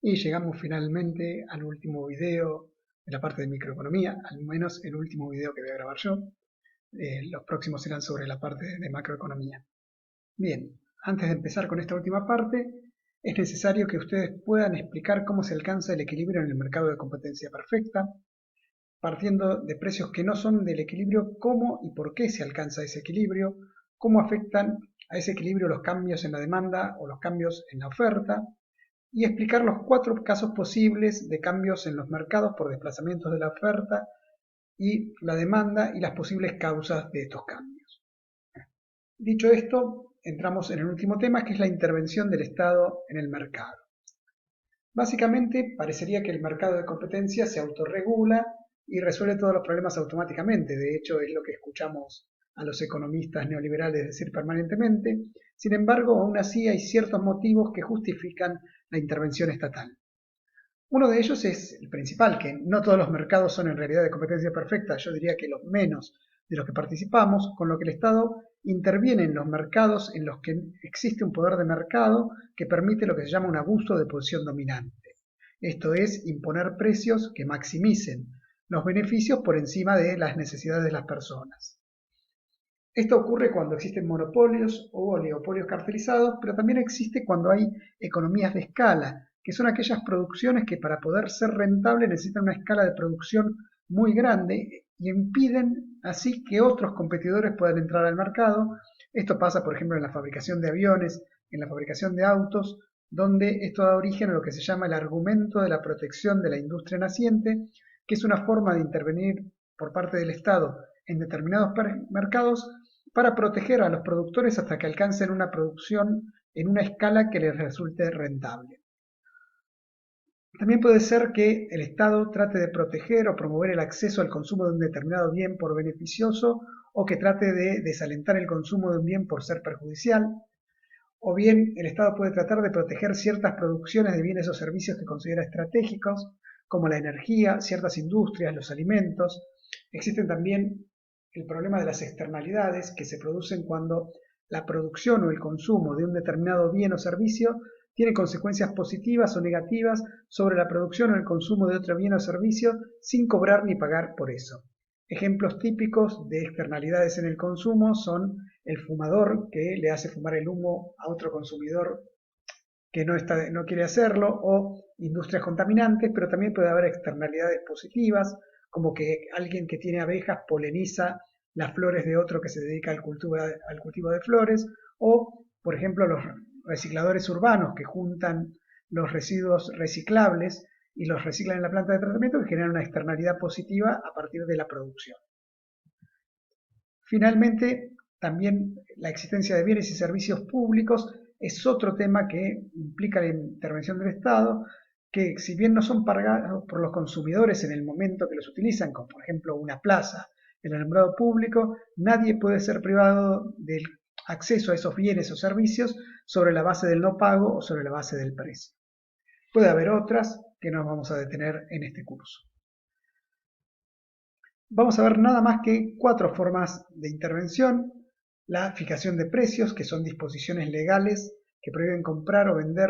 Y llegamos finalmente al último video de la parte de microeconomía, al menos el último video que voy a grabar yo. Los próximos serán sobre la parte de macroeconomía. Bien, antes de empezar con esta última parte, es necesario que ustedes puedan explicar cómo se alcanza el equilibrio en el mercado de competencia perfecta, partiendo de precios que no son del equilibrio, cómo y por qué se alcanza ese equilibrio, cómo afectan a ese equilibrio los cambios en la demanda o los cambios en la oferta, y explicar los 4 casos posibles de cambios en los mercados por desplazamientos de la oferta y la demanda y las posibles causas de estos cambios. Dicho esto, entramos en el último tema, que es la intervención del Estado en el mercado. Básicamente, parecería que el mercado de competencia se autorregula y resuelve todos los problemas automáticamente. De hecho, es lo que escuchamos a los economistas neoliberales decir permanentemente. Sin embargo, aún así hay ciertos motivos que justifican la intervención estatal. Uno de ellos es el principal, que no todos los mercados son en realidad de competencia perfecta, yo diría que los menos de los que participamos, con lo que el Estado interviene en los mercados en los que existe un poder de mercado que permite lo que se llama un abuso de posición dominante. Esto es, imponer precios que maximicen los beneficios por encima de las necesidades de las personas. Esto ocurre cuando existen monopolios o oligopolios cartelizados, pero también existe cuando hay economías de escala, que son aquellas producciones que para poder ser rentables necesitan una escala de producción muy grande y impiden así que otros competidores puedan entrar al mercado. Esto pasa, por ejemplo, en la fabricación de aviones, en la fabricación de autos, donde esto da origen a lo que se llama el argumento de la protección de la industria naciente, que es una forma de intervenir por parte del Estado en determinados mercados para proteger a los productores hasta que alcancen una producción en una escala que les resulte rentable. También puede ser que el Estado trate de proteger o promover el acceso al consumo de un determinado bien por beneficioso, o que trate de desalentar el consumo de un bien por ser perjudicial, o bien el Estado puede tratar de proteger ciertas producciones de bienes o servicios que considera estratégicos, como la energía, ciertas industrias, los alimentos. Existen también el problema de las externalidades que se producen cuando la producción o el consumo de un determinado bien o servicio tiene consecuencias positivas o negativas sobre la producción o el consumo de otro bien o servicio sin cobrar ni pagar por eso. Ejemplos típicos de externalidades en el consumo son el fumador que le hace fumar el humo a otro consumidor que no quiere hacerlo, o industrias contaminantes, pero también puede haber externalidades positivas, como que alguien que tiene abejas poliniza las flores de otro que se dedica al cultivo de flores, o, por ejemplo, los recicladores urbanos que juntan los residuos reciclables y los reciclan en la planta de tratamiento, que generan una externalidad positiva a partir de la producción. Finalmente, también la existencia de bienes y servicios públicos es otro tema que implica la intervención del Estado, que si bien no son pagados por los consumidores en el momento que los utilizan, como por ejemplo una plaza, el alumbrado público, nadie puede ser privado del acceso a esos bienes o servicios sobre la base del no pago o sobre la base del precio. Puede haber otras que no vamos a detener en este curso. Vamos a ver nada más que 4 formas de intervención. La fijación de precios, que son disposiciones legales que prohíben comprar o vender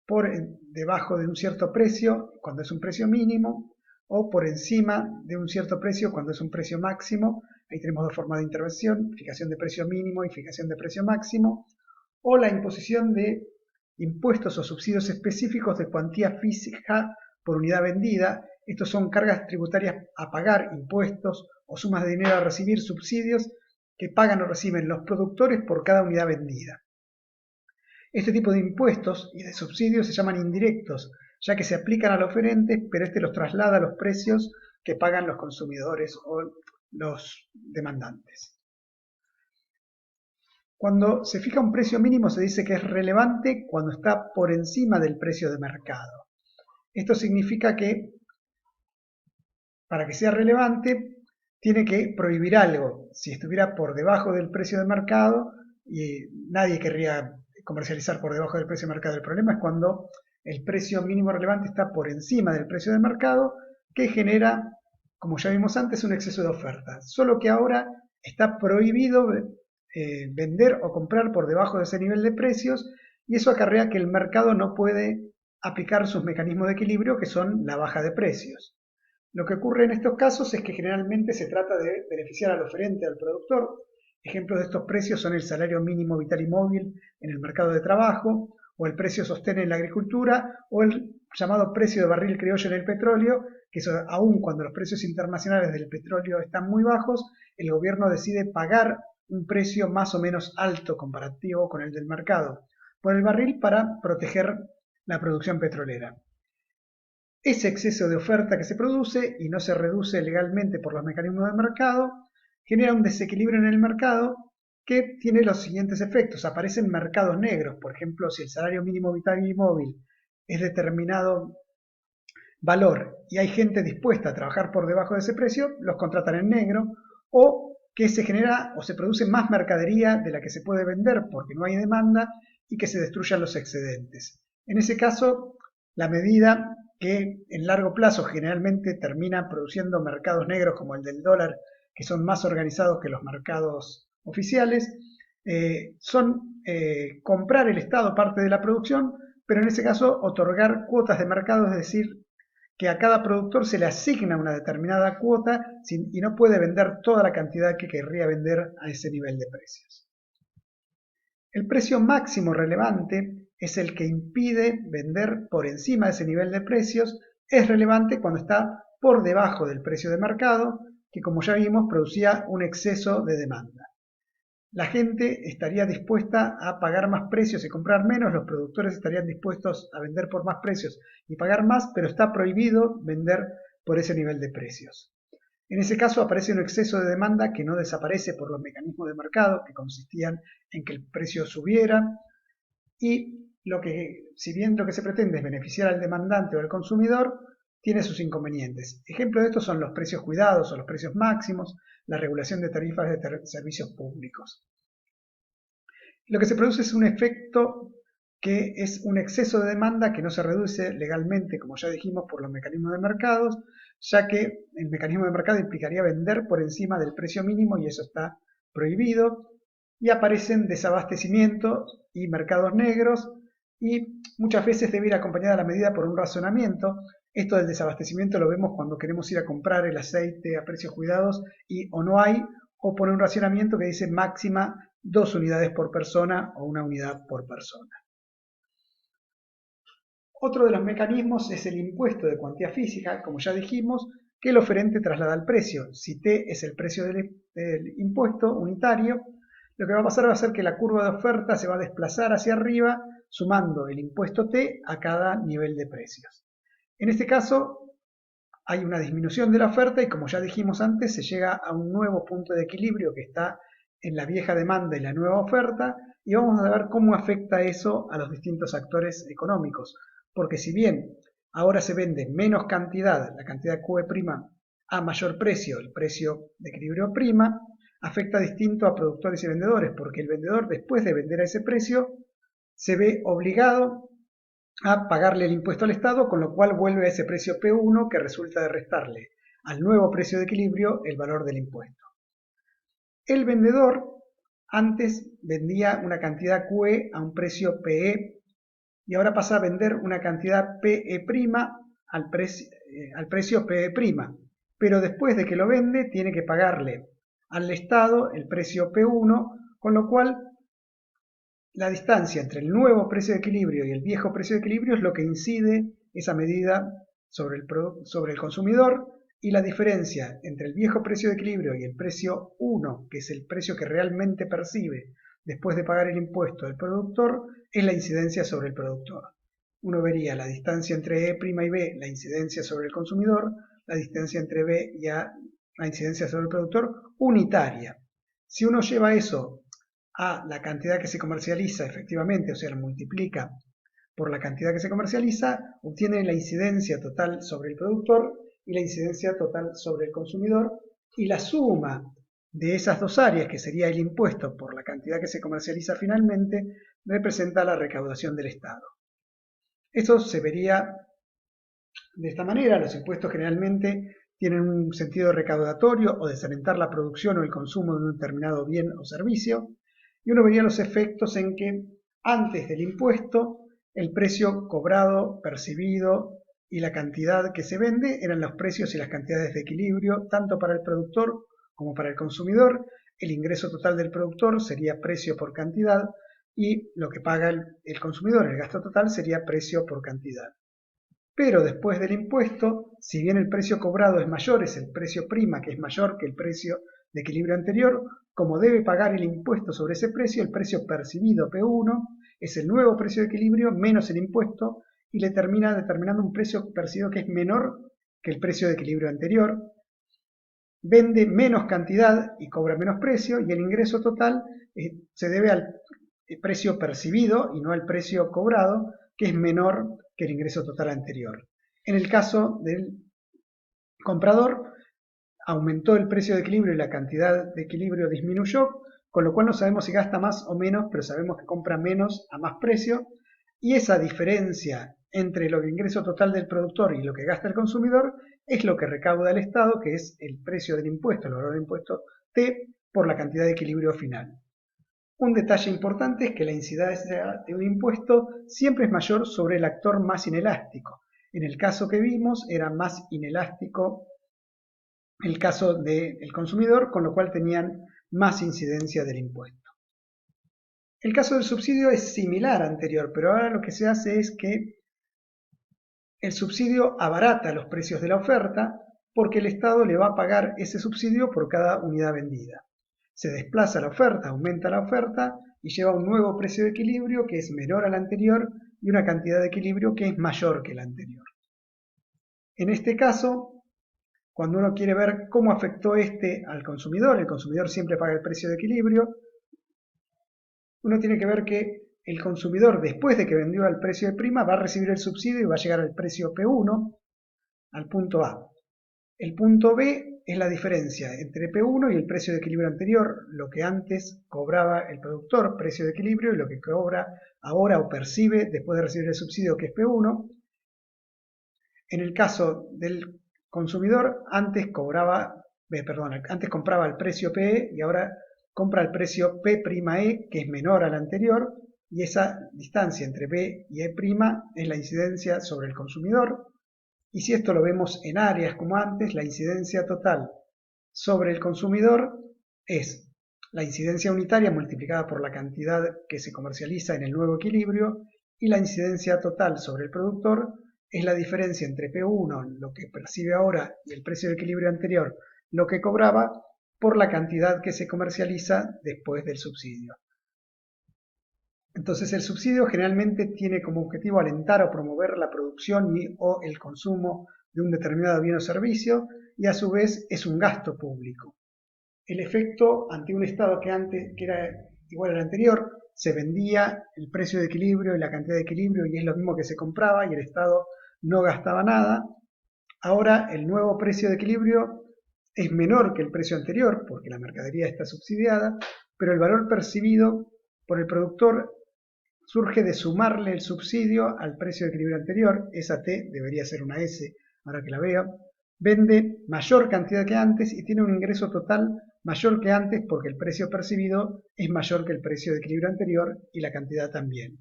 por debajo de un cierto precio cuando es un precio mínimo, o por encima de un cierto precio cuando es un precio máximo. Ahí tenemos 2 formas de intervención: fijación de precio mínimo y fijación de precio máximo. O la imposición de impuestos o subsidios específicos de cuantía fija por unidad vendida. Estos son cargas tributarias a pagar, impuestos o sumas de dinero a recibir, subsidios que pagan o reciben los productores por cada unidad vendida. Este tipo de impuestos y de subsidios se llaman indirectos, ya que se aplican a los oferentes, pero este los traslada a los precios que pagan los consumidores o los demandantes. Cuando se fija un precio mínimo se dice que es relevante cuando está por encima del precio de mercado. Esto significa que para que sea relevante tiene que prohibir algo. Si estuviera por debajo del precio de mercado, y nadie querría comercializar por debajo del precio de mercado. El problema es cuando el precio mínimo relevante está por encima del precio de mercado, que genera, como ya vimos antes, un exceso de oferta. Solo que ahora está prohibido vender o comprar por debajo de ese nivel de precios, y eso acarrea que el mercado no puede aplicar sus mecanismos de equilibrio, que son la baja de precios. Lo que ocurre en estos casos es que generalmente se trata de beneficiar al oferente, al productor. Ejemplos de estos precios son el salario mínimo vital y móvil en el mercado de trabajo, o el precio sostén en la agricultura, o el llamado precio de barril criollo en el petróleo, que aun cuando los precios internacionales del petróleo están muy bajos, el gobierno decide pagar un precio más o menos alto comparativo con el del mercado por el barril para proteger la producción petrolera. Ese exceso de oferta que se produce y no se reduce legalmente por los mecanismos del mercado genera un desequilibrio en el mercado que tiene los siguientes efectos. Aparecen mercados negros, por ejemplo, si el salario mínimo vital y móvil es determinado valor y hay gente dispuesta a trabajar por debajo de ese precio, los contratan en negro, o que se genera o se produce más mercadería de la que se puede vender porque no hay demanda y que se destruyan los excedentes. En ese caso, la medida que en largo plazo generalmente termina produciendo mercados negros como el del dólar, que son más organizados que los mercados oficiales, son comprar el Estado parte de la producción, pero en ese caso otorgar cuotas de mercado, es decir, que a cada productor se le asigna una determinada cuota y no puede vender toda la cantidad que querría vender a ese nivel de precios. El precio máximo relevante es el que impide vender por encima de ese nivel de precios. Es relevante cuando está por debajo del precio de mercado, que como ya vimos producía un exceso de demanda. La gente estaría dispuesta a pagar más precios y comprar menos, los productores estarían dispuestos a vender por más precios y pagar más, pero está prohibido vender por ese nivel de precios. En ese caso aparece un exceso de demanda que no desaparece por los mecanismos de mercado que consistían en que el precio subiera y si bien lo que se pretende es beneficiar al demandante o al consumidor, tiene sus inconvenientes. Ejemplos de estos son los precios cuidados o los precios máximos, la regulación de tarifas de servicios públicos. Lo que se produce es un efecto que es un exceso de demanda que no se reduce legalmente, como ya dijimos, por los mecanismos de mercados, ya que el mecanismo de mercado implicaría vender por encima del precio mínimo y eso está prohibido, y aparecen desabastecimientos y mercados negros, y muchas veces debe ir acompañada la medida por un razonamiento. Esto del desabastecimiento lo vemos cuando queremos ir a comprar el aceite a precios cuidados y o no hay, o pone un racionamiento que dice máxima 2 unidades por persona o 1 unidad por persona. Otro de los mecanismos es el impuesto de cuantía física, como ya dijimos, que el oferente traslada al precio. Si T es el precio del impuesto unitario, lo que va a pasar va a ser que la curva de oferta se va a desplazar hacia arriba sumando el impuesto T a cada nivel de precios. En este caso hay una disminución de la oferta y como ya dijimos antes se llega a un nuevo punto de equilibrio que está en la vieja demanda y la nueva oferta y vamos a ver cómo afecta eso a los distintos actores económicos. Porque si bien ahora se vende menos cantidad, la cantidad QE' a mayor precio, el precio de equilibrio prima, afecta distinto a productores y vendedores, porque el vendedor después de vender a ese precio se ve obligado a pagarle el impuesto al Estado, con lo cual vuelve a ese precio P1 que resulta de restarle al nuevo precio de equilibrio el valor del impuesto. El vendedor antes vendía una cantidad QE a un precio PE y ahora pasa a vender una cantidad PE' al precio PE', pero después de que lo vende tiene que pagarle al Estado el precio P1, con lo cual la distancia entre el nuevo precio de equilibrio y el viejo precio de equilibrio es lo que incide esa medida sobre el consumidor, y la diferencia entre el viejo precio de equilibrio y el precio 1, que es el precio que realmente percibe después de pagar el impuesto del productor, es la incidencia sobre el productor. Uno vería la distancia entre E' y B, la incidencia sobre el consumidor, la distancia entre B y A, la incidencia sobre el productor, unitaria. Si uno lleva eso a la cantidad que se comercializa efectivamente, o sea, lo multiplica por la cantidad que se comercializa, obtiene la incidencia total sobre el productor y la incidencia total sobre el consumidor, y la suma de esas dos áreas, que sería el impuesto por la cantidad que se comercializa finalmente, representa la recaudación del Estado. Esto se vería de esta manera. Los impuestos generalmente tienen un sentido recaudatorio o desalentar la producción o el consumo de un determinado bien o servicio, y uno vería los efectos en que antes del impuesto el precio cobrado, percibido y la cantidad que se vende eran los precios y las cantidades de equilibrio, tanto para el productor como para el consumidor. El ingreso total del productor sería precio por cantidad y lo que paga el consumidor, el gasto total, sería precio por cantidad. Pero después del impuesto, si bien el precio cobrado es mayor, es el precio prima que es mayor que el precio de equilibrio anterior, como debe pagar el impuesto sobre ese precio, el precio percibido P1 es el nuevo precio de equilibrio menos el impuesto y le termina determinando un precio percibido que es menor que el precio de equilibrio anterior. Vende menos cantidad y cobra menos precio y el ingreso total se debe al precio percibido y no al precio cobrado, que es menor que el ingreso total anterior. En el caso del comprador, aumentó el precio de equilibrio y la cantidad de equilibrio disminuyó, con lo cual no sabemos si gasta más o menos, pero sabemos que compra menos a más precio, y esa diferencia entre el ingreso total del productor y lo que gasta el consumidor es lo que recauda el Estado, que es el precio del impuesto, el valor del impuesto T, por la cantidad de equilibrio final. Un detalle importante es que la incidencia de un impuesto siempre es mayor sobre el actor más inelástico. En el caso que vimos era más inelástico el caso del consumidor, con lo cual tenían más incidencia del impuesto. El caso del subsidio es similar al anterior, pero ahora lo que se hace es que el subsidio abarata los precios de la oferta porque el Estado le va a pagar ese subsidio por cada unidad vendida. Se desplaza la oferta, aumenta la oferta y lleva un nuevo precio de equilibrio que es menor al anterior y una cantidad de equilibrio que es mayor que la anterior. En este caso, cuando uno quiere ver cómo afectó al consumidor, el consumidor siempre paga el precio de equilibrio, uno tiene que ver que el consumidor, después de que vendió al precio de prima, va a recibir el subsidio y va a llegar al precio P1, al punto A. El punto B es la diferencia entre P1 y el precio de equilibrio anterior, lo que antes cobraba el productor, precio de equilibrio, y lo que cobra ahora o percibe después de recibir el subsidio, que es P1. En el caso del consumidor, antes compraba el precio PE y ahora compra el precio P'E, que es menor al anterior, y esa distancia entre P y E' es la incidencia sobre el consumidor. Y si esto lo vemos en áreas como antes, la incidencia total sobre el consumidor es la incidencia unitaria multiplicada por la cantidad que se comercializa en el nuevo equilibrio, y la incidencia total sobre el productor es la diferencia entre P1, lo que percibe ahora, y el precio de equilibrio anterior, lo que cobraba, por la cantidad que se comercializa después del subsidio. Entonces el subsidio generalmente tiene como objetivo alentar o promover la producción o el consumo de un determinado bien o servicio y a su vez es un gasto público. El efecto ante un estado que era igual al anterior, se vendía el precio de equilibrio y la cantidad de equilibrio y es lo mismo que se compraba y el estado no gastaba nada. Ahora el nuevo precio de equilibrio es menor que el precio anterior porque la mercadería está subsidiada, pero el valor percibido por el productor surge de sumarle el subsidio al precio de equilibrio anterior. Esa T debería ser una S, ahora que la veo. Vende mayor cantidad que antes y tiene un ingreso total mayor que antes porque el precio percibido es mayor que el precio de equilibrio anterior y la cantidad también.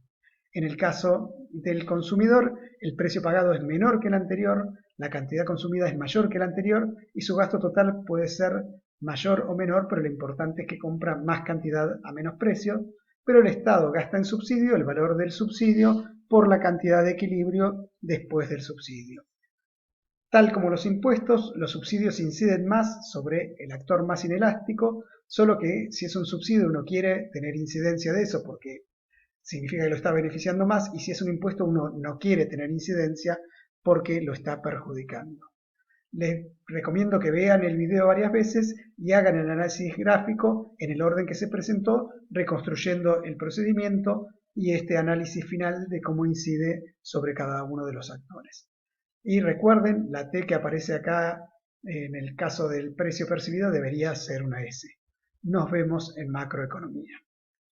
En el caso del consumidor, el precio pagado es menor que el anterior, la cantidad consumida es mayor que la anterior y su gasto total puede ser mayor o menor, pero lo importante es que compra más cantidad a menos precio, pero el Estado gasta en subsidio el valor del subsidio por la cantidad de equilibrio después del subsidio. Tal como los impuestos, los subsidios inciden más sobre el actor más inelástico, solo que si es un subsidio uno quiere tener incidencia de eso porque significa que lo está beneficiando más, y si es un impuesto uno no quiere tener incidencia porque lo está perjudicando. Les recomiendo que vean el video varias veces y hagan el análisis gráfico en el orden que se presentó, reconstruyendo el procedimiento y este análisis final de cómo incide sobre cada uno de los actores. Y recuerden, la T que aparece acá en el caso del precio percibido debería ser una S. Nos vemos en macroeconomía.